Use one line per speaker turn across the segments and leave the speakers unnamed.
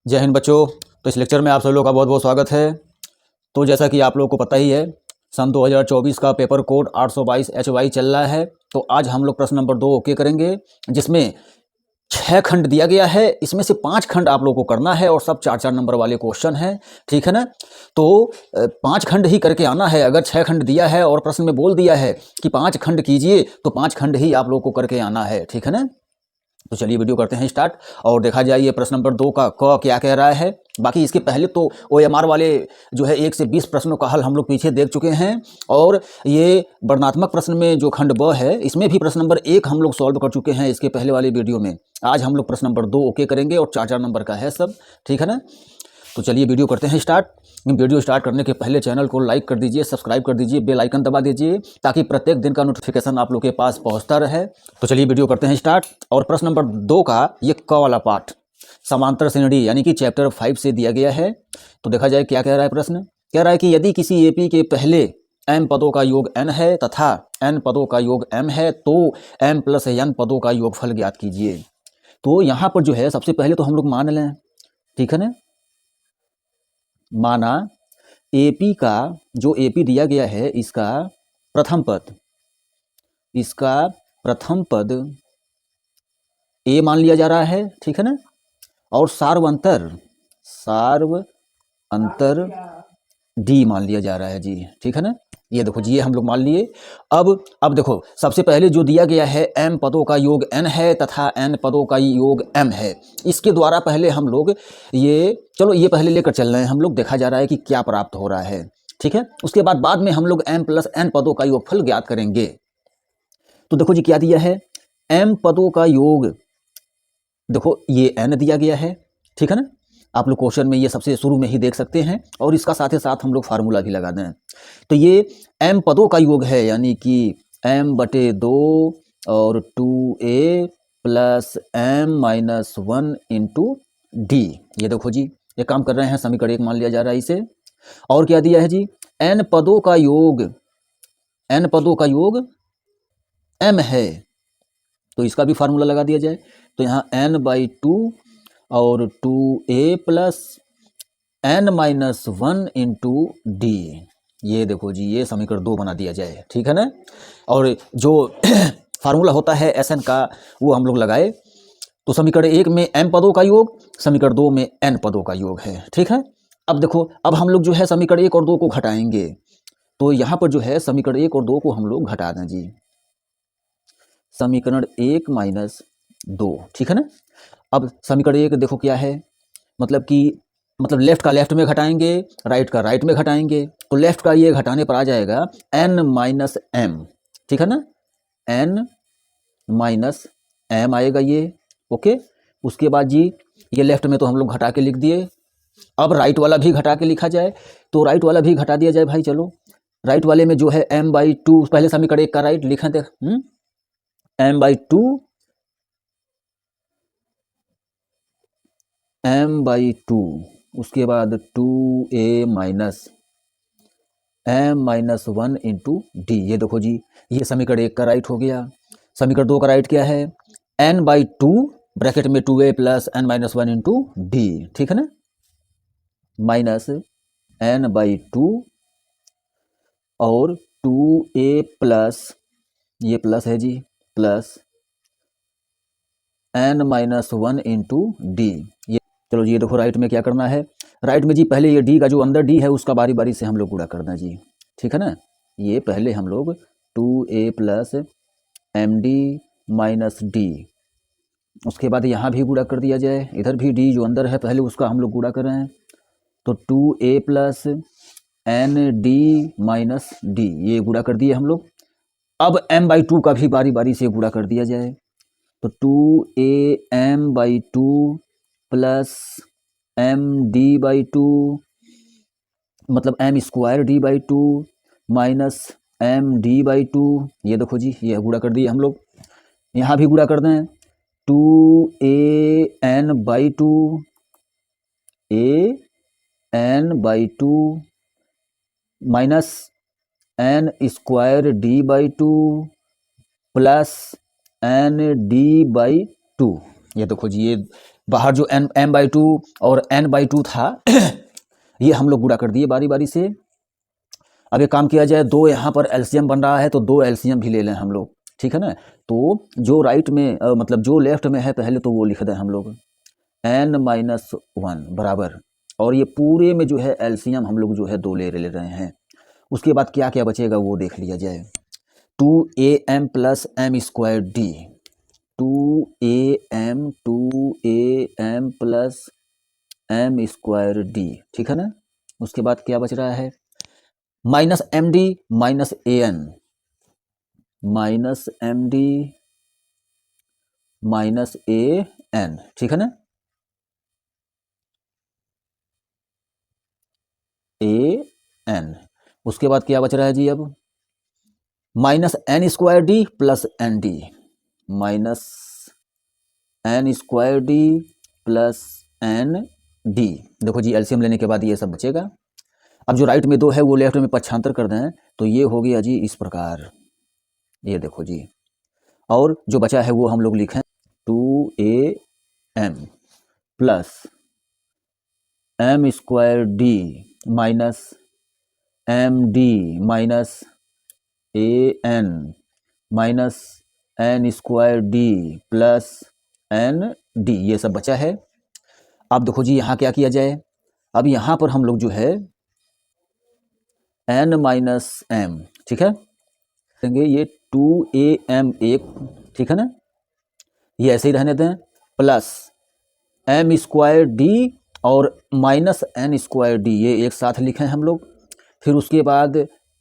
जय हिंद बच्चों। तो इस लेक्चर में आप सब लोगों का बहुत बहुत स्वागत है। तो जैसा कि आप लोगों को पता ही है, सन 2024 का पेपर कोड 822 HY चल रहा है। तो आज हम लोग प्रश्न नंबर 2 ओके करेंगे, जिसमें 6 खंड दिया गया है। इसमें से 5 खंड आप लोगों को करना है और सब 4-4 नंबर वाले क्वेश्चन हैं, ठीक है ना। तो 5 खंड ही करके आना है। अगर 6 खंड दिया है और प्रश्न में बोल दिया है कि 5 खंड कीजिए, तो 5 खंड ही आप लोगों को करके आना है, ठीक है ना। तो चलिए वीडियो करते हैं स्टार्ट और देखा जाए ये प्रश्न नंबर 2 का क क्या कह रहा है। बाकी इसके पहले तो OMR वाले जो है 1 से 20 प्रश्नों का हल हम लोग पीछे देख चुके हैं, और ये वर्णनात्मक प्रश्न में जो खंड ब है, इसमें भी प्रश्न नंबर 1 हम लोग सॉल्व कर चुके हैं इसके पहले वाली वीडियो में। आज हम लोग प्रश्न नंबर 2 ओके करेंगे और 4-4 नंबर का है सब, ठीक है ना। तो चलिए वीडियो करते हैं स्टार्ट। वीडियो स्टार्ट करने के पहले चैनल को लाइक कर दीजिए, सब्सक्राइब कर दीजिए, बेल आइकन दबा दीजिए, ताकि प्रत्येक दिन का नोटिफिकेशन आप लोग के पास पहुंचता रहे। तो चलिए वीडियो करते हैं स्टार्ट। और प्रश्न नंबर 2 का ये क वाला पार्ट समांतर श्रेणी यानी कि चैप्टर 5 से दिया गया है। तो देखा जाए क्या कह रहा है प्रश्न। कह रहा है कि यदि किसी एपी के पहले m पदों का योग n है तथा n पदों का योग m है, तो m + n पदों का योगफल ज्ञात कीजिए। तो यहाँ पर जो है सबसे पहले तो हम लोग मान लें, ठीक है ना। माना एपी का जो एपी दिया गया है, इसका प्रथम पद ए मान लिया जा रहा है, ठीक है ना। और सार्व अंतर डी मान लिया जा रहा है जी, ठीक है ना। ये देखो जी, ये हम लोग मान लिए। अब देखो, सबसे पहले जो दिया गया है m पदों का योग n है तथा n पदों का योग m है। इसके द्वारा पहले हम लोग ये पहले लेकर चल रहे हैं हम लोग, देखा जा रहा है कि क्या प्राप्त हो रहा है, ठीक है। उसके बाद में हम लोग m + n पदों का योगफल ज्ञात करेंगे। तो देखो जी क्या दिया है, m पदों का योग, देखो ये n दिया गया है, ठीक है ना। आप लोग क्वेश्चन में ये सबसे शुरू में ही देख सकते हैं, और इसका साथ ही साथ हम लोग फार्मूला भी लगा दें। तो ये m पदों का योग है, यानी कि m/2 और 2a + m - 1 × d। ये देखो जी, ये काम कर रहे हैं, समीकरण 1 मान लिया जा रहा है इसे। और क्या दिया है जी, n पदों का योग m है, तो इसका भी फार्मूला लगा दिया जाए। तो यहाँ n/2 और 2a + n - 1 × d। ये देखो जी, ये समीकरण 2 बना दिया जाए, ठीक है ना। और जो फार्मूला होता है Sn का, वो हम लोग लगाए। तो समीकरण 1 में m पदों का योग, समीकरण 2 में n पदों का योग है, ठीक है। अब देखो, अब हम लोग जो है समीकरण 1 और 2 को घटाएंगे। तो यहाँ पर जो है समीकरण 1 और 2 को हम लोग घटा दें जी, समीकरण 1 - 2, ठीक है ना। अब समीकरण 1 देखो क्या है, मतलब लेफ्ट का लेफ्ट में घटाएंगे, राइट का राइट में घटाएंगे। तो लेफ्ट का ये घटाने पर आ जाएगा n - m, ठीक है ना। n - m आएगा ये, ओके। उसके बाद जी, ये लेफ्ट में तो हम लोग घटा के लिख दिए। अब राइट वाला भी घटा के लिखा जाए, तो राइट वाला भी घटा दिया जाए भाई। चलो, राइट वाले में जो है m/2, पहले समीकरण 1 का राइट लिखें थे, m/2 m/2, उसके बाद 2a - m - 1 × d। ये देखो जी, ये समीकरण 1 का राइट हो गया। समीकरण 2 का राइट क्या है, n/2 ब्रैकेट में 2a + n - 1 × d, ठीक है ना, माइनस n/2 और 2a प्लस, ये प्लस है जी, प्लस n - 1 × d। ये चलो जी, ये देखो राइट में क्या करना है। राइट में जी पहले ये d का जो अंदर d है, उसका बारी बारी से हम लोग गुणा करना जी, ठीक है ना। ये पहले हम लोग 2a + md - d, उसके बाद यहाँ भी गुणा कर दिया जाए। इधर भी d जो अंदर है पहले उसका हम लोग गुणा कर रहे हैं। तो 2a + nd - d, ये गुणा कर दिए हम लोग। अब m/2 का भी बारी बारी से गुणा कर दिया जाए। तो 2am/2 + md/2, मतलब m² d/2 - md/2। ये देखो जी, ये गुणा कर दिए हम लोग। यहाँ भी गुणा कर दें, 2an/2 minus n² d/2 plus nd/2। ये देखो जी, बाहर जो m/2 और n/2 था ये हम लोग गुणा कर दिए बारी बारी से। अब एक काम किया जाए, दो यहाँ पर एलसीएम बन रहा है तो दो एलसीएम भी ले लें हम लोग, ठीक है ना। तो जो राइट में मतलब जो लेफ्ट में है पहले तो वो लिख दें हम लोग n-1 बराबर, और ये पूरे में जो है एलसीएम हम लोग जो है दो ले रहे हैं। उसके बाद क्या क्या बचेगा वो देख लिया जाए। 2am plus m square D, 2am plus m square D, ठीक है ना। उसके बाद क्या बच रहा है, minus M D minus A N, minus M D minus A N, ठीक है ना, ए एन। उसके बाद क्या बच रहा है जी, अब minus N square D plus N d, minus N square D plus N d. देखो जी एलसीएम लेने के बाद ये सब बचेगा। अब जो राइट में दो है वो लेफ्ट में पक्षांतर कर दें तो ये हो गया जी इस प्रकार, ये देखो जी। और जो बचा है वो हम लोग लिखें 2am plus m square D minus M D minus A N minus N square D plus N D, ये सब बचा है। अब देखो जी यहाँ क्या किया जाए, अब यहाँ पर हम लोग जो है n माइनस एम, ठीक है, देंगे ये 2am एक, ठीक है ना, ये ऐसे ही रहने दें, प्लस m स्क्वायर डी और माइनस n स्क्वायर डी, ये एक साथ लिखें हम लोग। फिर उसके बाद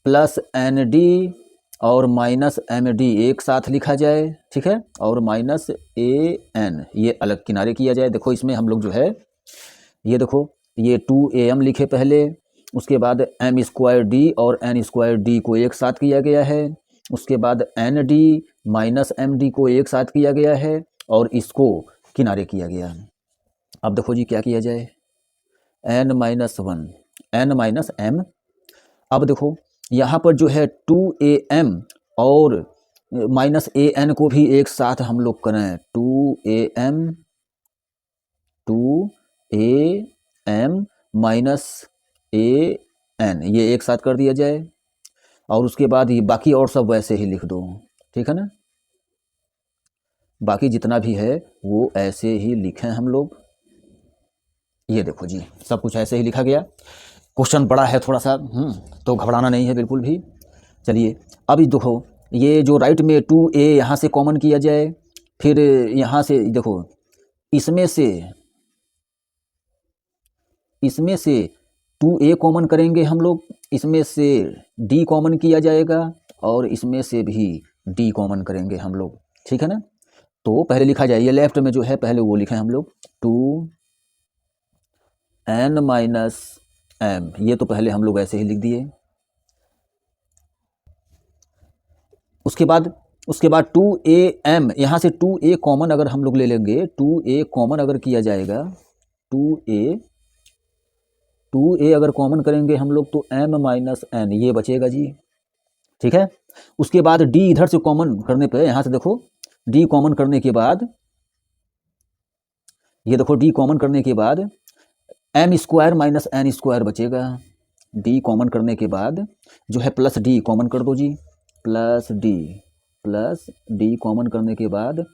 प्लस एन डी और माइनस एम डी एक साथ लिखा जाए, ठीक है, और माइनस ए एन ये अलग किनारे किया जाए। देखो इसमें हम लोग जो है ये देखो ये 2am लिखे पहले, उसके बाद m स्क्वायर डी और n स्क्वायर डी को एक साथ किया गया है, उसके बाद n d minus M d को एक साथ किया गया है और इसको किनारे किया गया। अब देखो जी क्या किया जाए, n-1 n माइनस एम। अब देखो यहाँ पर जो है 2am और माइनस ए एन को भी एक साथ हम लोग करें, 2am माइनस ए एन ये एक साथ कर दिया जाए, और उसके बाद ये बाकी और सब वैसे ही लिख दो, ठीक है ना, बाकी जितना भी है वो ऐसे ही लिखें हम लोग। ये देखो जी सब कुछ ऐसे ही लिखा गया। क्वेश्चन बड़ा है थोड़ा सा, तो घबराना नहीं है बिल्कुल भी। चलिए अभी देखो ये जो राइट में 2a यहाँ से कॉमन किया जाए, फिर यहाँ से देखो इसमें से 2a कॉमन करेंगे हम लोग, इसमें से d कॉमन किया जाएगा और इसमें से भी d कॉमन करेंगे हम लोग, ठीक है ना। तो पहले लिखा जाए, ये लेफ्ट में जो है पहले वो लिखें हम लोग 2n माइनस एम, ये तो पहले हम लोग ऐसे ही लिख दिए। उसके बाद 2am, यहाँ से 2a कॉमन अगर हम लोग ले लेंगे, 2a कॉमन अगर किया जाएगा, 2a अगर कॉमन करेंगे हम लोग तो m माइनस n ये बचेगा जी, ठीक है। उसके बाद d इधर से कॉमन करने पे, यहाँ से देखो d कॉमन करने के बाद, ये देखो d कॉमन करने के बाद m square minus n square बचेगा। d कॉमन करने के बाद जो है प्लस d कॉमन कर दो जी, प्लस d कॉमन करने के बाद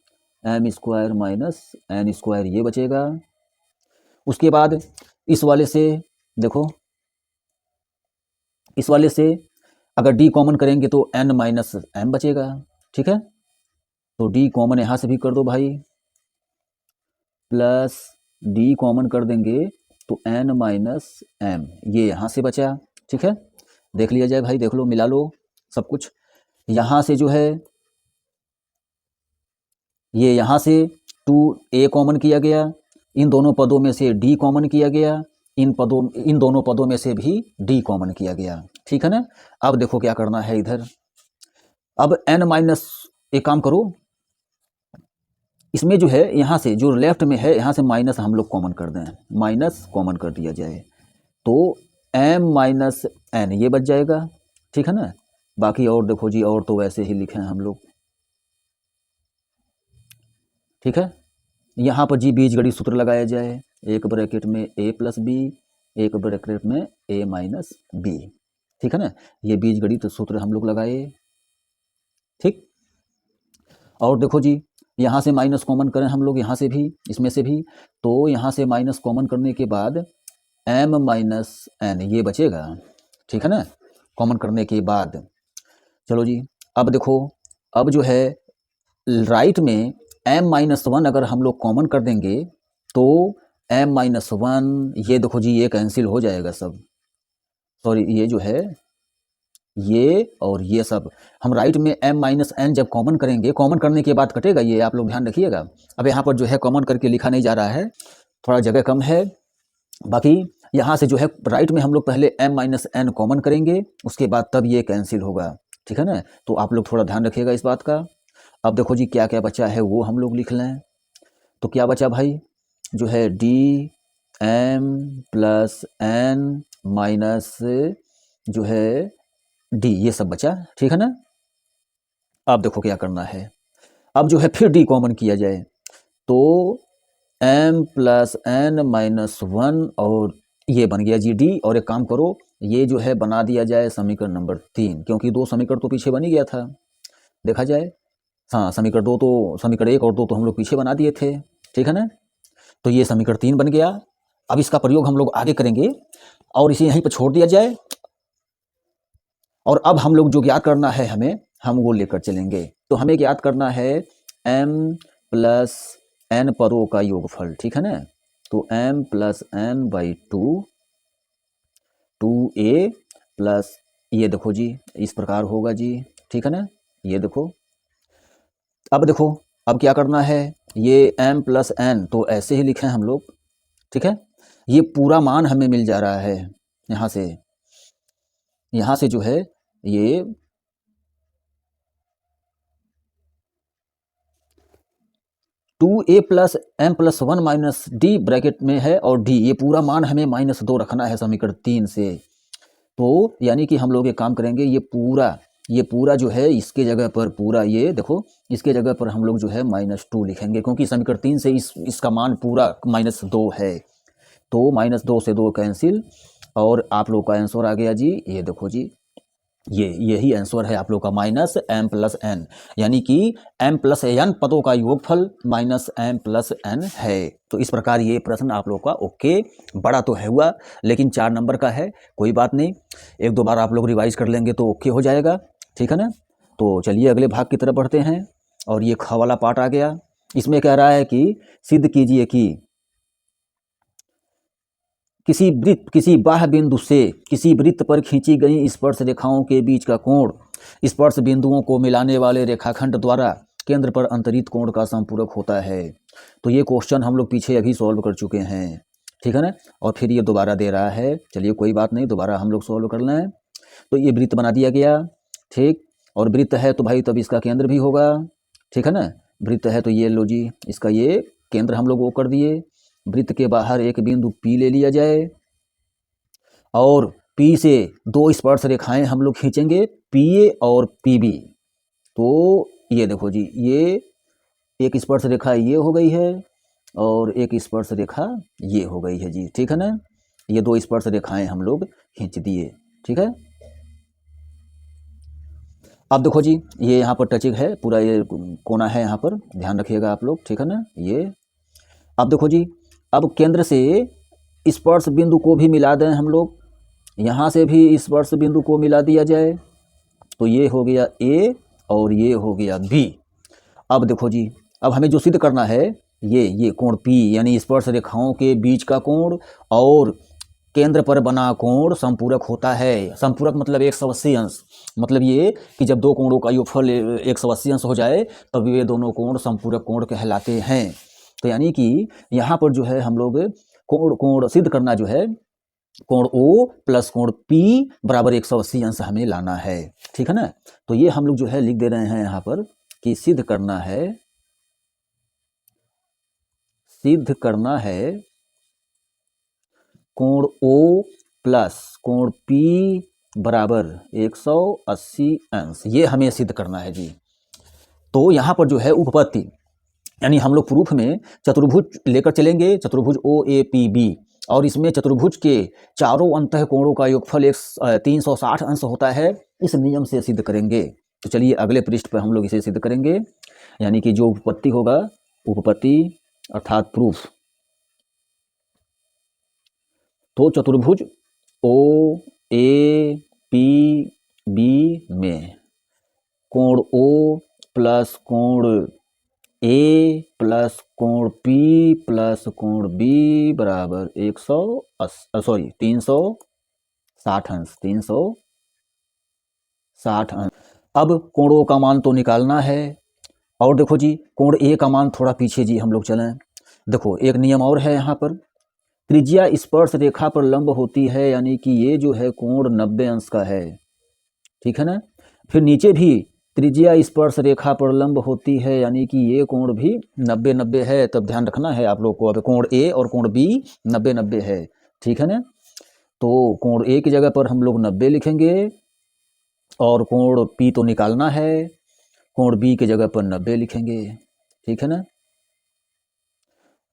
m square minus n square ये बचेगा। उसके बाद इस वाले से देखो, इस वाले से अगर d कॉमन करेंगे तो n माइनस m बचेगा, ठीक है। तो d कॉमन यहाँ से भी कर दो भाई, प्लस d कॉमन कर देंगे तो n माइनस m ये यहाँ से बचा, ठीक है। देख लिया जाए भाई, देख लो मिला लो सब कुछ। यहाँ से जो है ये यहाँ से 2a कॉमन किया गया, इन दोनों पदों में से d कॉमन किया गया, इन दोनों पदों में से भी d कॉमन किया गया, ठीक है ना। अब देखो क्या करना है इधर, अब n माइनस, एक काम करो इसमें जो है यहाँ से जो लेफ्ट में है यहाँ से माइनस हम लोग कॉमन कर दें, माइनस कॉमन कर दिया जाए तो m माइनस n ये बच जाएगा, ठीक है ना। बाकी और देखो जी और तो वैसे ही लिखे हैं हम लोग, ठीक है। यहाँ पर जी बीजगणित सूत्र लगाया जाए, एक ब्रैकेट में a प्लस बी, एक ब्रैकेट में a माइनस बी, ठीक है ना। ये बीजगणित सूत्र हम लोग लगाए, ठीक। और देखो जी यहाँ से माइनस कॉमन करें हम लोग, यहाँ से भी, इसमें से भी, तो यहाँ से माइनस कॉमन करने के बाद m माइनस n ये बचेगा, ठीक है ना, कॉमन करने के बाद। चलो जी अब देखो, अब जो है राइट में m माइनस वन अगर हम लोग कॉमन कर देंगे तो m माइनस वन, ये देखो जी ये कैंसिल हो जाएगा सब, सॉरी ये जो है ये और ये सब, हम राइट में m माइनस एन जब कॉमन करेंगे, कॉमन करने के बाद कटेगा ये, आप लोग ध्यान रखिएगा। अब यहाँ पर जो है कॉमन करके लिखा नहीं जा रहा है, थोड़ा जगह कम है। बाकी यहाँ से जो है राइट में हम लोग पहले m माइनस एन कॉमन करेंगे, उसके बाद तब ये कैंसिल होगा, ठीक है ना। तो आप लोग थोड़ा ध्यान रखिएगा इस बात का। अब देखो जी क्या क्या बचा है वो हम लोग लिख लें। तो क्या बचा भाई, जो है d m plus n minus जो है डी, ये सब बचा, ठीक है ना। अब देखो क्या करना है, अब जो है फिर डी कॉमन किया जाए तो m plus n minus one, और ये बन गया जी डी। और एक काम करो, ये जो है बना दिया जाए समीकरण नंबर 3, क्योंकि दो समीकरण तो पीछे बन ही गया था, देखा जाए। हाँ समीकरण 2 तो, समीकरण 1 और 2 तो हम लोग पीछे बना दिए थे, ठीक है ना। तो ये समीकरण 3 बन गया। अब इसका प्रयोग हम लोग आगे करेंगे और इसे यहीं पर छोड़ दिया जाए, और अब हम लोग जो ज्ञात करना है हमें, हम वो लेकर चलेंगे। तो हमें ज्ञात करना है m प्लस एन पदों का योगफल, ठीक है ना। तो m plus n by two a plus, ये देखो जी इस प्रकार होगा जी, ठीक है ना। ये देखो, अब देखो अब क्या करना है, ये m प्लस एन तो ऐसे ही लिखें हम लोग, ठीक है। ये पूरा मान हमें मिल जा रहा है यहाँ से जो है ये 2a plus m plus one minus d bracket में है, और डी ये पूरा मान हमें -2 रखना है समीकरण 3 से। तो यानी कि हम लोग एक काम करेंगे, ये पूरा जो है इसके जगह पर पूरा, ये देखो इसके जगह पर हम लोग जो है -2 लिखेंगे, क्योंकि समीकरण 3 से इसका मान पूरा -2 है। तो -2 से 2 कैंसिल, और आप लोग का आंसर आ गया जी, ये देखो जी यही आंसर है आप लोग का -m प्लस एन, यानी कि m प्लस एन पदों का योगफल -m प्लस एन है। तो इस प्रकार ये प्रश्न आप लोग का ओके, बड़ा तो है हुआ लेकिन 4 नंबर का है, कोई बात नहीं, एक दो बार आप लोग रिवाइज कर लेंगे तो ओके हो जाएगा, ठीक है ना। तो चलिए अगले भाग की तरफ बढ़ते हैं, और ये ख वाला पार्ट आ गया। इसमें कह रहा है कि सिद्ध कीजिए कि किसी बाह्य बिंदु से किसी वृत्त पर खींची गई स्पर्श रेखाओं के बीच का कोण स्पर्श बिंदुओं को मिलाने वाले रेखाखंड द्वारा केंद्र पर अंतरित कोण का संपूरक होता है। तो ये क्वेश्चन हम लोग पीछे अभी सॉल्व कर चुके हैं, ठीक है ना, और फिर ये दोबारा दे रहा है, चलिए कोई बात नहीं, दोबारा हम लोग सॉल्व कर लें। तो ये वृत्त बना दिया गया, ठीक, और वृत्त है तो भाई तब इसका केंद्र भी होगा, ठीक है ना। वृत्त है तो ये लो जी, इसका ये केंद्र हम लोग वो कर दिए। वृत्त के बाहर एक बिंदु P ले लिया जाए, और P से 2 स्पर्श रेखाएं हम लोग खींचेंगे, PA और PB। तो ये देखो जी, ये एक स्पर्श रेखा ये हो गई है, और एक स्पर्श रेखा ये हो गई है जी, ठीक है ना। ये 2 स्पर्श रेखाएं हम लोग खींच दिए, ठीक है। अब देखो जी ये यहाँ पर टचिंग है, पूरा ये कोना है यहाँ पर, ध्यान रखिएगा आप लोग, ठीक है ना। ये अब देखो जी, अब केंद्र से स्पर्श बिंदु को भी मिला दें हम लोग, यहाँ से भी स्पर्श बिंदु को मिला दिया जाए, तो ये हो गया A और ये हो गया B। अब देखो जी, अब हमें जो सिद्ध करना है, ये कोण P यानी स्पर्श रेखाओं के बीच का कोण और केंद्र पर बना कोण संपूरक होता है। संपूरक मतलब 180 अंश, मतलब ये कि जब दो कोणों का योगफल 180 अंश हो जाए तब ये दोनों कोण संपूरक कोण कहलाते हैं। तो यानी कि यहाँ पर जो है हम लोग कोण सिद्ध करना जो है, कोण O प्लस कोण P बराबर 180 अंश हमें लाना है, ठीक है ना। तो ये हम लोग जो है लिख दे रहे हैं यहाँ पर कि सिद्ध करना है कोण O प्लस कोण P बराबर 180 अंश, ये हमें सिद्ध करना है जी। तो यहाँ पर जो है उपपत्ति यानी हम लोग प्रूफ में चतुर्भुज लेकर चलेंगे, चतुर्भुज OAPB, और इसमें चतुर्भुज के चारों अंतः कोणों का योगफल 360 अंश होता है, इस नियम से सिद्ध करेंगे। तो चलिए अगले पृष्ठ पर हम लोग इसे सिद्ध करेंगे, यानी कि जो उपपत्ति होगा, उपपत्ति अर्थात प्रूफ। तो चतुर्भुज OAPB में कोण O प्लस कोण A प्लस कोण P प्लस कोण B बराबर 360 अंश, 360 अंश। अब कोण O का मान तो निकालना है, और देखो जी कोण A का मान थोड़ा पीछे जी हम लोग चलें। देखो एक नियम और है यहाँ पर, त्रिज्या स्पर्श रेखा पर लंब होती है, यानी कि ये जो है कोण 90 अंश का है, ठीक है ना। फिर नीचे भी त्रिज्या स्पर्श रेखा पर लंब होती है, यानी कि ये कोण भी 90-90 है। तब ध्यान रखना है आप लोग को, अब कोण A और कोण B 90-90 है, ठीक है ना। तो कोण A की जगह पर हम लोग 90 लिखेंगे, और कोण P तो निकालना है, कोण B की जगह पर 90 लिखेंगे, ठीक है ना।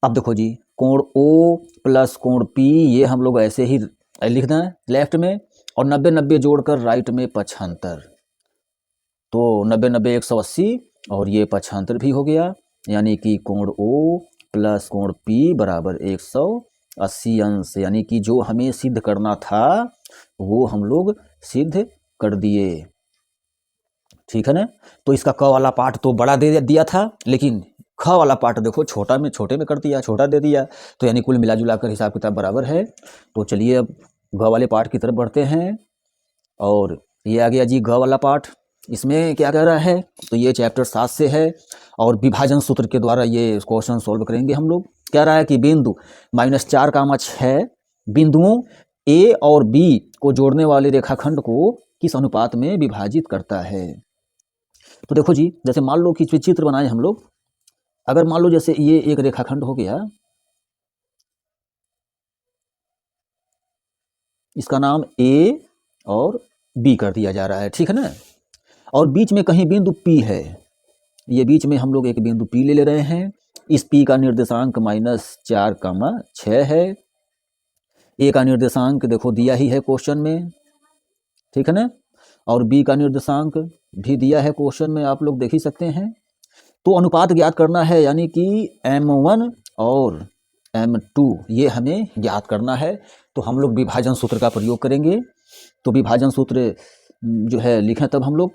अब देखो जी कोण O प्लस कोण P ये हम लोग ऐसे ही लिख दें लेफ्ट में, और 90-90 जोड़कर राइट में 75, तो 90-90 180, और ये 75 भी हो गया, यानी कि कोण O प्लस कोण P बराबर 180 अंश, यानी कि जो हमें सिद्ध करना था वो हम लोग सिद्ध कर दिए, ठीक है ना। तो इसका क वाला पार्ट तो बड़ा दे दिया था, लेकिन ख वाला पार्ट देखो छोटे में कर दिया, छोटा दे दिया, तो यानी कुल मिला जुला कर हिसाब किताब बराबर है। तो चलिए अब घ वाले पार्ट की तरफ बढ़ते हैं, और ये आ गया जी घ वाला पार्ट। इसमें क्या कह रहा है, तो ये चैप्टर 7 से है, और विभाजन सूत्र के द्वारा ये क्वेश्चन सॉल्व करेंगे हम लोग। कह रहा है कि बिंदु -4, 6 बिंदुओं A और B को जोड़ने वाले रेखाखंड को किस अनुपात में विभाजित करता है। तो देखो जी, जैसे मान लो कि चित्र बनाए हम लोग, अगर मान लो जैसे ये एक रेखाखंड हो गया, इसका नाम A और B कर दिया जा रहा है, ठीक है ना, और बीच में कहीं बिंदु P है, ये बीच में हम लोग एक बिंदु P ले रहे हैं। इस P का निर्देशांक -4, 6 है। A का निर्देशांक देखो दिया ही है क्वेश्चन में, ठीक है ना, और B का निर्देशांक भी दिया है क्वेश्चन में, आप लोग देख ही सकते हैं। तो अनुपात ज्ञात करना है, यानी कि M1 और M2 ये हमें ज्ञात करना है। तो हम लोग विभाजन सूत्र का प्रयोग करेंगे। तो विभाजन सूत्र जो है लिखें तब हम लोग,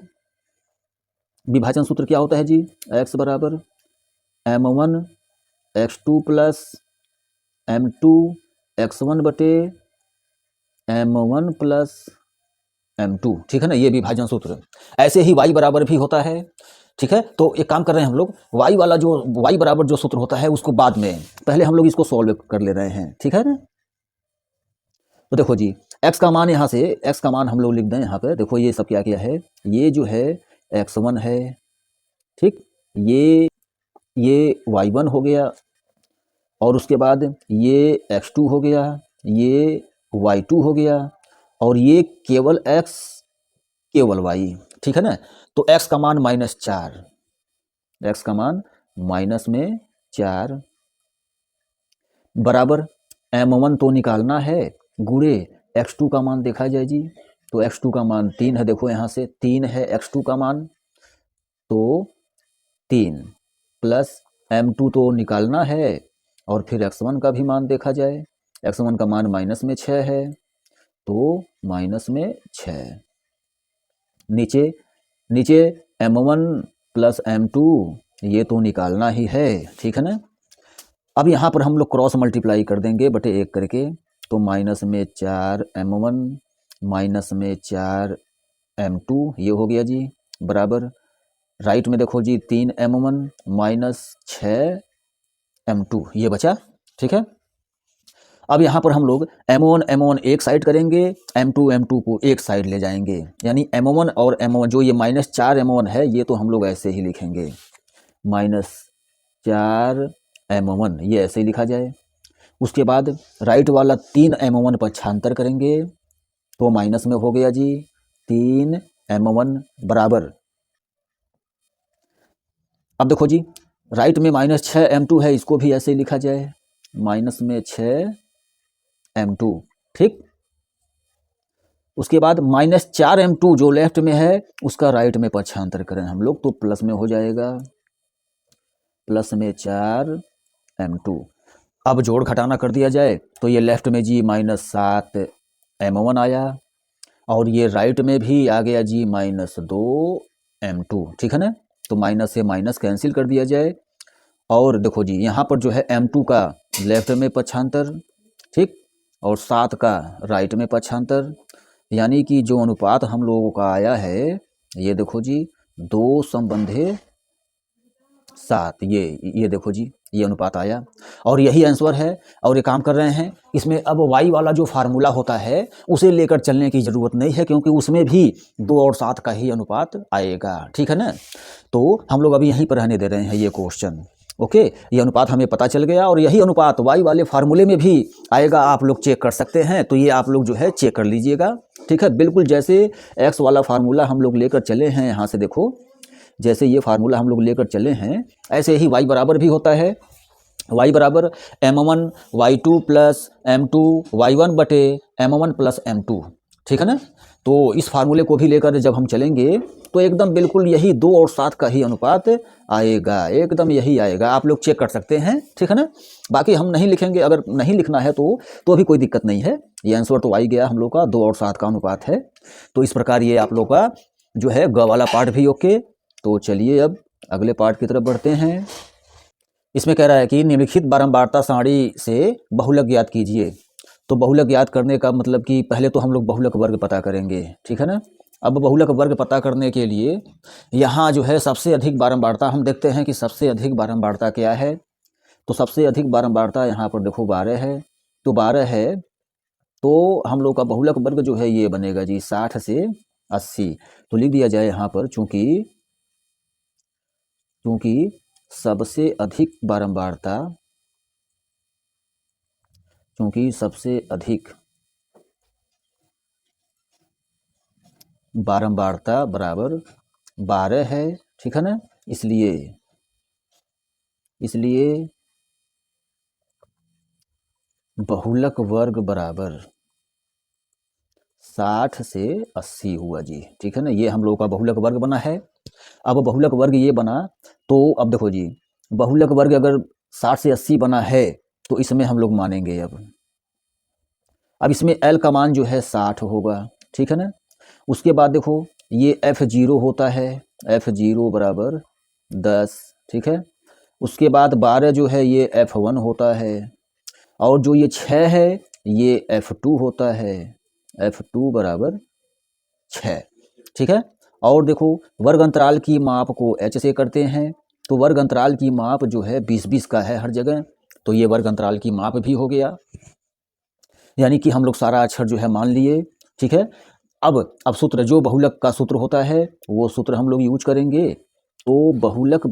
विभाजन सूत्र क्या होता है जी, x बराबर M1 x2 plus M2 x1 बटे M1 प्लस M2, ठीक है ना, ये विभाजन सूत्र। ऐसे ही y बराबर भी होता है, ठीक है। तो एक काम कर रहे हैं हम लोग, y वाला जो y बराबर जो सूत्र होता है उसको बाद में, पहले हम लोग इसको सॉल्व कर ले रहे हैं, ठीक है ना। तो देखो जी x का मान, यहाँ से x का मान हम लोग लिख दें यहाँ पे, देखो ये सब क्या क्या है, ये जो है x1 है, ठीक, ये y1 हो गया, और उसके बाद ये x2 हो गया, ये y2 हो गया, और ये केवल x केवल y, ठीक है ना। तो x का मान -4, x का मान -4 बराबर M1 तो निकालना है, गुणे x2 का मान देखा जाए जी, तो x2 का मान 3 है, देखो यहाँ से 3 है x2 का मान, तो 3 प्लस M2 तो निकालना है, और फिर x1 का भी मान देखा जाए, x1 का मान -6 है, तो -6, नीचे M1 प्लस M2 ये तो निकालना ही है, ठीक है ना। अब यहाँ पर हम लोग क्रॉस मल्टीप्लाई कर देंगे बटे 1 करके, तो -4 M1 -4 M2 ये हो गया जी, बराबर राइट में देखो जी 3 M1 -6 M2 ये बचा, ठीक है। अब यहाँ पर हम लोग M1 एक साइड करेंगे, M2 को एक साइड ले जाएंगे, यानी M1 और M1 जो ये -4 M1 है ये तो हम लोग ऐसे ही लिखेंगे, -4 M1 ये ऐसे ही लिखा जाए। उसके बाद राइट वाला 3 M1 पक्षांतर करेंगे, तो माइनस में हो गया जी 3 M1 बराबर, अब देखो जी राइट में -6m2 है, इसको भी ऐसे लिखा जाए, -6m2, ठीक। उसके बाद -4m2 जो लेफ्ट में है उसका राइट में पक्षांतर करें हम लोग तो प्लस में हो जाएगा, प्लस में 4m2। अब जोड़ घटाना कर दिया जाए तो ये लेफ्ट में जी -7m1 आया और ये राइट में भी आ गया जी -2m2, ठीक है ना। तो माइनस से माइनस कैंसिल कर दिया जाए और देखो जी यहाँ पर जो है m2 का लेफ्ट में पक्षांतर, ठीक, और 7 का राइट में पक्षांतर, यानी कि जो अनुपात हम लोगों का आया है ये देखो जी 2/7, ये देखो जी ये अनुपात आया और यही आंसर है। और ये काम कर रहे हैं इसमें। अब y वाला जो फार्मूला होता है उसे लेकर चलने की ज़रूरत नहीं है क्योंकि उसमें भी 2 और 7 का ही अनुपात आएगा, ठीक है ना। तो हम लोग अभी यहीं पर रहने दे रहे हैं ये क्वेश्चन, ओके। ये अनुपात हमें पता चल गया और यही अनुपात y वाले फार्मूले में भी आएगा, आप लोग चेक कर सकते हैं। तो ये आप लोग जो है चेक कर लीजिएगा, ठीक है। बिल्कुल जैसे x वाला फार्मूला हम लोग लेकर चले हैं, यहाँ से देखो जैसे ये फार्मूला हम लोग लेकर चले हैं ऐसे ही y बराबर भी होता है। y बराबर m1 y2 plus m2 y1 बटे m1 प्लस m2, ठीक है ना। तो इस फार्मूले को भी लेकर जब हम चलेंगे तो एकदम बिल्कुल यही 2 और 7 का ही अनुपात आएगा, एकदम यही आएगा। आप लोग चेक कर सकते हैं, ठीक है ना। बाकी हम नहीं लिखेंगे, अगर नहीं लिखना है तो भी कोई दिक्कत नहीं है। ये आंसर तो आ ही गया हम लोग का, 2 और 7 का अनुपात है। तो इस प्रकार ये आप लोग का जो है ग वाला पार्ट भी ओके। तो चलिए अब अगले पार्ट की तरफ बढ़ते हैं। इसमें कह रहा है कि निम्नलिखित बारंबारता सारणी से बहुलक ज्ञात कीजिए। तो बहुलक ज्ञात करने का मतलब कि पहले तो हम लोग बहुलक वर्ग पता करेंगे, ठीक है ना। अब बहुलक वर्ग पता करने के लिए यहाँ जो है सबसे अधिक बारंबारता हम देखते हैं कि सबसे अधिक बारंबारता क्या है। तो सबसे अधिक बारंबारता यहाँ पर देखो 12 है। तो 12 है तो हम लोग का बहुलक वर्ग जो है ये बनेगा जी 60 से 80। तो लिख दिया जाए यहाँ पर चूँकि सबसे अधिक बारंबारता, क्योंकि सबसे अधिक बारंबारता बराबर 12 है, ठीक है ना। इसलिए बहुलक वर्ग बराबर 60 से 80 हुआ जी, ठीक है ना। ये हम लोग का बहुलक वर्ग बना है। अब बहुलक वर्ग ये बना तो अब देखो जी बहुलक वर्ग अगर 60 से 80 बना है तो इसमें हम लोग मानेंगे अब इसमें L का मान जो है 60 होगा, ठीक है ना। उसके बाद देखो ये F0 होता है, F0 बराबर 10, ठीक है। उसके बाद 12 जो है ये F1 होता है और जो ये 6 है ये F2 होता है, F2 बराबर 6, ठीक है। और देखो वर्ग अंतराल की माप को H से करते हैं। तो वर्ग अंतराल की माप जो है 20-20 का है हर जगह। तो ये वर्ग अंतराल की माप भी हो गया, यानी कि हम लोग सारा अक्षर जो है मान लिए, ठीक है। अब सूत्र जो बहुलक का सूत्र होता है वो सूत्र हम लोग यूज करेंगे। तो बहुलक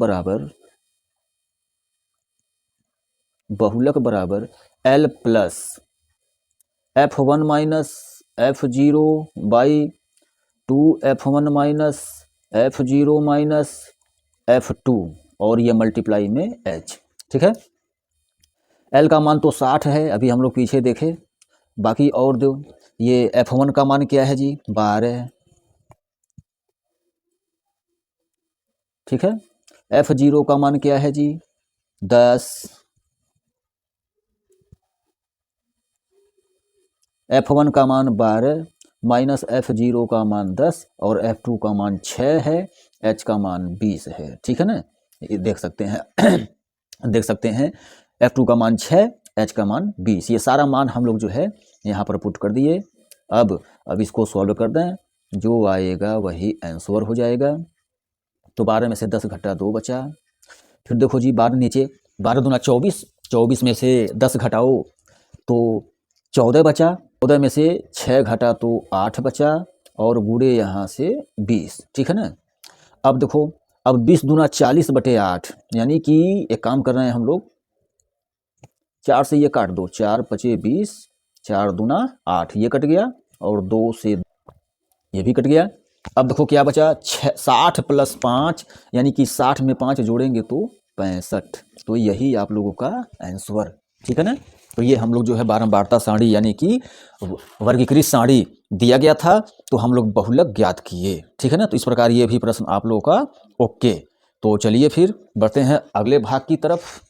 बराबर L plus F1 minus F0 by 2F1 minus F0 minus F2 और ये मल्टीप्लाई में H, ठीक है। L का मान तो 60 है, अभी हम लोग पीछे देखे। बाकी और दो ये F1 का मान क्या है जी 12, ठीक है। F0 का मान क्या है जी 10, F1 का मान 12 माइनस F0 का मान 10 और F2 का मान 6 है, H का मान 20 है, ठीक है ना। ये देख सकते हैं F2 का मान 6, H का मान 20। ये सारा मान हम लोग जो है यहाँ पर पुट कर दिए। अब इसको सॉल्व कर दें, जो आएगा वही आंसर हो जाएगा। तो 12 में से 10 घटा 2 बचा। फिर देखो जी 12 नीचे 12 दूना 24, 24 में से 10 घटाओ तो 14 बचा। 14 में से 6 घटा तो 8 बचा और गुड़े यहाँ से 20, ठीक है ना। अब देखो अब 20 दूना 40 बटे 8, यानी कि एक काम कर रहे हैं हम लोग 4 से ये काट दो, 4 पचे 20, 4 दूना 8, ये कट गया और 2 से ये भी कट गया। अब देखो क्या बचा 60 प्लस 5, यानी कि 60 में 5 जोड़ेंगे तो 65। तो यही आप लोगों का आंसर, ठीक है ना। तो ये हम लोग जो है बारंबारता सारणी यानी कि वर्गीकृत सारणी दिया गया था, तो हम लोग बहुलक ज्ञात किए, ठीक है ना। तो इस प्रकार ये भी प्रश्न आप लोगों का ओके। तो चलिए फिर बढ़ते हैं अगले भाग की तरफ।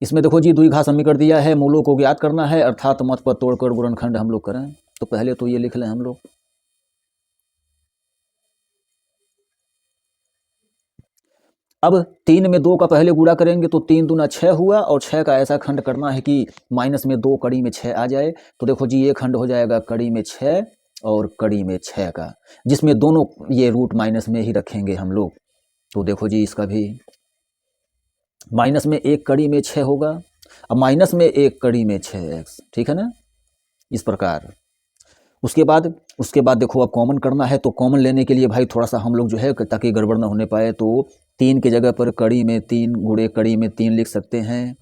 इसमें देखो जी द्विघात समीकरण दिया है, मूलों को ज्ञात करना है, अर्थात मत पर तोड़कर गुणनखंड हम लोग करें। तो पहले तो ये लिख लें हम लोग। अब 3 में 2 का पहले गुणा करेंगे तो 3 दूना 6 हुआ, और 6 का ऐसा खंड करना है कि माइनस में 2 कड़ी में 6 आ जाए। तो देखो जी ये खंड हो जाएगा कड़ी में 6 और कड़ी में 6 का, जिसमें दोनों ये रूट माइनस में ही रखेंगे हम लोग। तो देखो जी इसका भी माइनस में 1 कड़ी में 6 होगा, अब माइनस में 1 कड़ी में 6x, ठीक है ना, इस प्रकार। उसके बाद देखो अब कॉमन करना है, तो कॉमन लेने के लिए भाई थोड़ा सा हम लोग जो है ताकि गड़बड़ ना होने पाए, तो 3 की जगह पर कड़ी में 3 गुणे कड़ी में 3 लिख सकते हैं,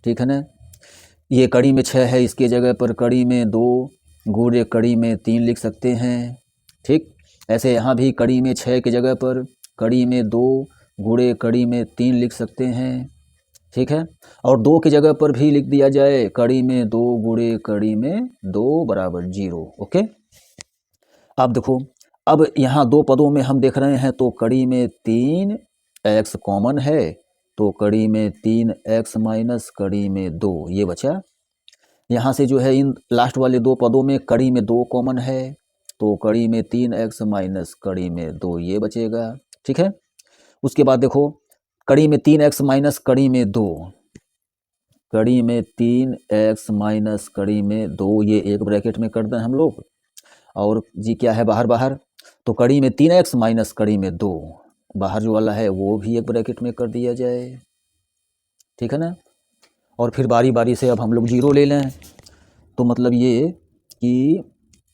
ठीक है ना। ये कड़ी में 6 है, इसके जगह पर कड़ी में 2 गुणे कड़ी में 3 लिख सकते हैं, ठीक। ऐसे यहाँ भी कड़ी में 6 की जगह पर कड़ी में 2 गुणे कड़ी में 3 लिख सकते हैं, ठीक है। और 2 की जगह पर भी लिख दिया जाए कड़ी में 2 गुणे कड़ी में 2 बराबर 0, ओके। अब देखो, अब यहाँ दो पदों में हम देख रहे हैं, तो कड़ी में 3x कॉमन है, तो कड़ी में 3x माइनस कड़ी में 2 ये बचा। यहाँ से जो है इन लास्ट वाले दो पदों में कड़ी में 2 कॉमन है, तो कड़ी में 3x माइनस कड़ी में 2 ये बचेगा, ठीक है। उसके बाद देखो कड़ी में 3x माइनस कड़ी में 2, कड़ी में 3x माइनस कड़ी में 2 ये एक ब्रैकेट में कर दें हम लोग, और जी क्या है बाहर बाहर, तो कड़ी में 3x माइनस कड़ी में 2 बाहर जो वाला है वो भी एक ब्रैकेट में कर दिया जाए, ठीक है ना। और फिर बारी बारी से अब हम लोग 0 ले लें, तो मतलब ये कि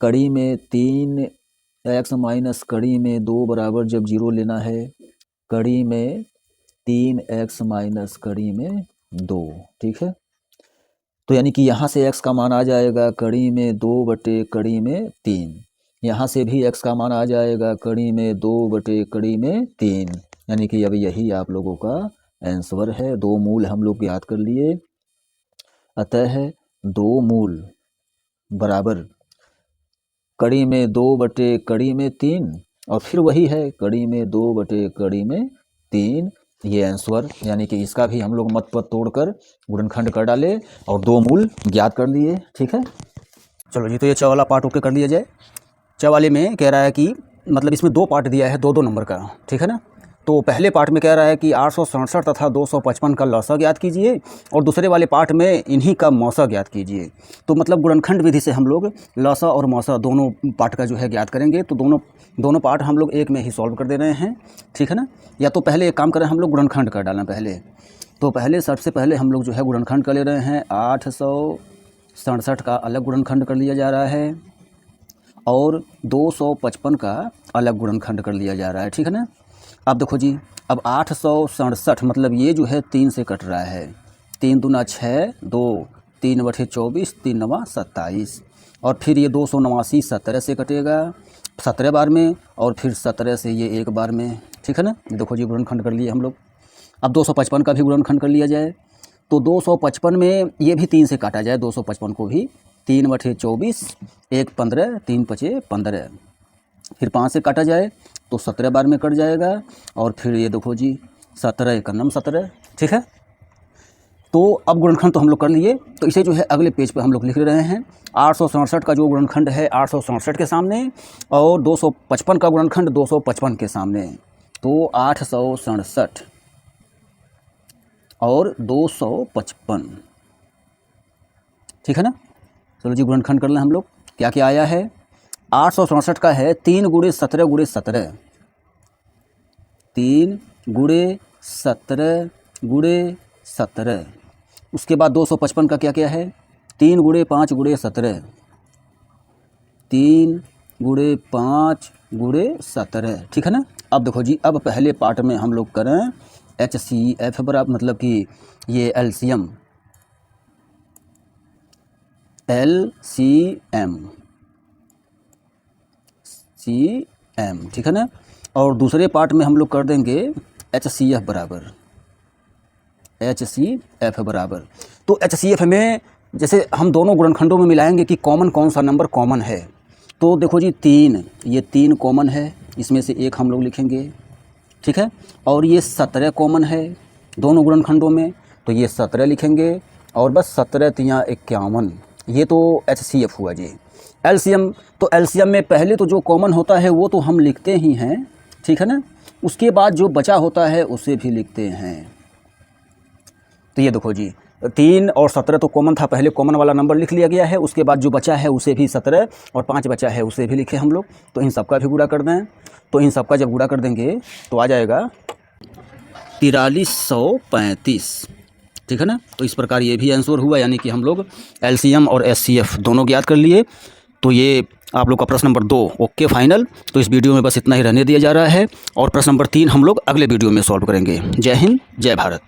कड़ी में 3x माइनस कड़ी में 2 बराबर जब 0 लेना है, कड़ी में 3x माइनस कड़ी में 2, ठीक है। तो यानी कि यहाँ से x का मान आ जाएगा कड़ी में 2 बटे कड़ी में 3, यहाँ से भी x का मान आ जाएगा कड़ी में 2 बटे कड़ी में 3, यानी कि अब यही आप लोगों का आंसर है। 2 मूल हम लोग याद कर लिए, अतः 2 मूल बराबर कड़ी में 2 बटे कड़ी में 3, और फिर वही है कड़ी में 2 बटे कड़ी में 3, ये आंसर, यानी कि इसका भी हम लोग मत पर तोड़कर गुणनखंड कर डाले और 2 मूल ज्ञात कर लिए, ठीक है। चलो जी, तो ये च वाला पार्ट ओके कर लिया जाए। च वाले में कह रहा है कि मतलब इसमें 2 पार्ट दिया है 2-2 नंबर का, ठीक है ना। तो पहले पार्ट में कह रहा है कि 867 तथा 255 का लौसा ज्ञात कीजिए, और दूसरे वाले पार्ट में इन्हीं का मौसा ज्ञात कीजिए। तो मतलब गुणनखंड विधि से हम लोग लौसा और मौसा दोनों पार्ट का जो है ज्ञात करेंगे। तो दोनों पार्ट हम लोग एक में ही सॉल्व कर दे रहे हैं, ठीक है ना। या तो पहले एक काम करें हम लोग गुणनखंड कर डालें पहले, तो पहले सबसे पहले हम लोग जो है गुणनखंड कर ले रहे हैं। 867 का अलग गुणनखंड कर लिया जा रहा है, और 255 का अलग गुणनखंड कर लिया जा रहा है, ठीक है ना। अब देखो जी, अब 867 मतलब ये जो है 3 से कट रहा है, 3 दूना 6, 2 3 बटे 24, 3 नवा 27, और फिर ये 289 17 से कटेगा 17 बार में, और फिर 17 से ये एक बार में, ठीक है ना। देखो जी गुणनखंड कर लिए हम लोग। अब 255 का भी गुणनखंड कर लिया जाए, तो 255 में ये भी 3 से काटा जाए, 255 को भी 3 बटे 24, 1 15, 3 पचे 15, फिर 5 से काटा जाए तो 17 बार में कट जाएगा, और फिर ये देखो जी 17 का नम 17, ठीक है। तो अब गुणनखंड तो हम लोग कर लिए, तो इसे जो है अगले पेज पे हम लोग लिख रहे हैं। 867 का जो गुणनखंड है 867 के सामने, और 255 का गुणनखंड 255 के सामने, तो 867 और 255, ठीक है ना। चलो जी गुणनखंड कर लें हम लोग। क्या क्या आया है, 867 का है 3 गुणे 17 गुणे 17, 3 गुणे 17 गुणे 17। उसके बाद 255 का क्या क्या है, 3 गुणे 5 गुणे 17, 3 गुणे 5 गुणे 17, ठीक है ना। अब देखो जी, अब पहले पार्ट में हम लोग करें HCF बराबर, मतलब कि ये LCM, CM, ठीक है ना। और दूसरे पार्ट में हम लोग कर देंगे HCF बराबर HCF बराबर। तो HCF में जैसे हम दोनों गुणनखंडों में मिलाएंगे कि कॉमन कौन सा नंबर कॉमन है। तो देखो जी 3, ये 3 कॉमन है, इसमें से एक हम लोग लिखेंगे, ठीक है। और ये 17 कॉमन है दोनों गुणनखंडों में, तो ये 17 लिखेंगे। और बस 17 तियाँ 51, ये तो HCF हुआ जी। LCM, तो LCM में पहले तो जो कॉमन होता है वो तो हम लिखते ही हैं, ठीक है ना। उसके बाद जो बचा होता है उसे भी लिखते हैं। तो ये देखो जी 3 और 17 तो कॉमन था, पहले कॉमन वाला नंबर लिख लिया गया है। उसके बाद जो बचा है उसे भी 17 और 5 बचा है उसे भी लिखे हम लोग। तो इन सब का भी गुणा कर दें। तो इन सब का जब गुणा कर देंगे तो आ जाएगा 4335, ठीक है ना। तो इस प्रकार ये भी आंसर हुआ, यानी कि हम लोग LCM और HCF दोनों ज्ञात कर लिए। तो ये आप लोग का प्रश्न नंबर 2 ओके फाइनल। तो इस वीडियो में बस इतना ही रहने दिया जा रहा है और प्रश्न नंबर 3 हम लोग अगले वीडियो में सॉल्व करेंगे। जय हिंद, जय भारत।